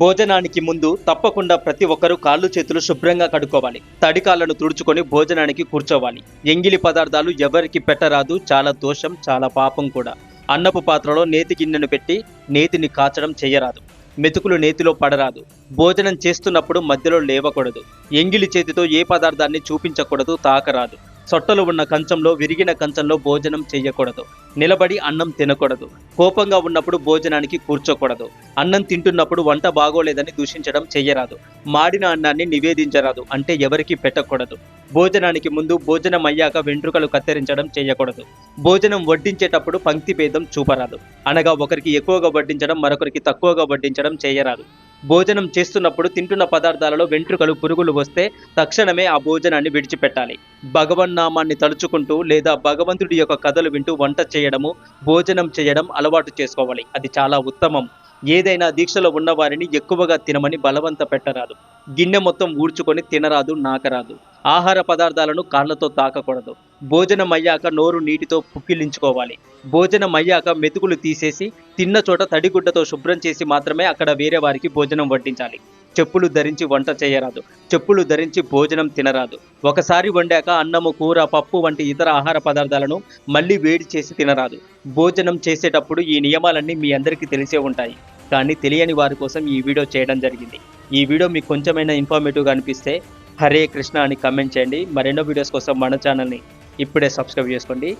భోజనానికి ముందు తప్పకుండా ప్రతి ఒక్కరూ కాళ్ళు చేతులు శుభ్రంగా కడుక్కోవాలి. తడి కాళ్ళను తుడుచుకొని భోజనానికి కూర్చోవాలి. ఎంగిలి పదార్థాలు ఎవరికి పెట్టరాదు, చాలా దోషం, చాలా పాపం కూడా. అన్నపు పాత్రలో నేతి గిన్నెను పెట్టి నేతిని కాచడం చేయరాదు. మెతుకులు నేతిలో పడరాదు. భోజనం చేస్తున్నప్పుడు మధ్యలో లేవకూడదు. ఎంగిలి చేతితో ఏ పదార్థాన్ని చూపించకూడదు, తాకరాదు. సొట్టలు ఉన్న కంచంలో, విరిగిన కంచంలో భోజనం చేయకూడదు. నిలబడి అన్నం తినకూడదు. కోపంగా ఉన్నప్పుడు భోజనానికి కూర్చోకూడదు. అన్నం తింటున్నప్పుడు వంట బాగోలేదని దూషించడం చెయ్యరాదు. మాడిన అన్నాన్ని నివేదించరాదు, అంటే ఎవరికి పెట్టకూడదు. భోజనానికి ముందు, భోజనం అయ్యాక వెంట్రుకలు కత్తిరించడం చేయకూడదు. భోజనం వడ్డించేటప్పుడు పంక్తి భేదం చూపరాదు, అనగా ఒకరికి ఎక్కువగా వడ్డించడం, మరొకరికి తక్కువగా వడ్డించడం చేయరాదు. భోజనం చేస్తున్నప్పుడు తింటున్న పదార్థాలలో వెంట్రుకలు, పురుగులు వస్తే తక్షణమే ఆ భోజనాన్ని విడిచిపెట్టాలి. భగవన్నామాన్ని తలుచుకుంటూ లేదా భగవంతుడి యొక్క కథలు వింటూ వంట చేయడము, భోజనం చేయడం అలవాటు చేసుకోవాలి. అది చాలా ఉత్తమం. ఏదైనా దీక్షలో ఉన్న వారిని ఎక్కువగా తినమని బలవంత పెట్టరాదు. గిన్నె మొత్తం ఊడ్చుకొని తినరాదు, నాకరాదు. ఆహార పదార్థాలను కాళ్ళతో తాకకూడదు. భోజనం అయ్యాక నోరు నీటితో పుక్కిలించుకోవాలి. భోజనం అయ్యాక మెతుకులు తీసేసి తిన్న చోట తడిగుడ్డతో శుభ్రం చేసి మాత్రమే అక్కడ వేరే వారికి భోజనం వడ్డించాలి. చెప్పులు ధరించి వంట చేయరాదు. చెప్పులు ధరించి భోజనం తినరాదు. ఒకసారి వండాక అన్నము, కూర, పప్పు వంటి ఇతర ఆహార పదార్థాలను మళ్ళీ వేడి చేసి తినరాదు. భోజనం చేసేటప్పుడు ఈ నియమాలన్నీ మీ అందరికీ తెలిసే ఉంటాయి, కానీ తెలియని వారి కోసం ఈ వీడియో చేయడం జరిగింది. ఈ వీడియో మీకు కొంచెమైనా ఇన్ఫర్మేటివ్గా అనిపిస్తే హరే కృష్ణ అని కమెంట్ చేయండి. మరెన్నో వీడియోస్ కోసం మన ఛానల్ని ఇప్పుడే సబ్స్క్రైబ్ చేసుకోండి.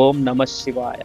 ఓం నమః శివాయ.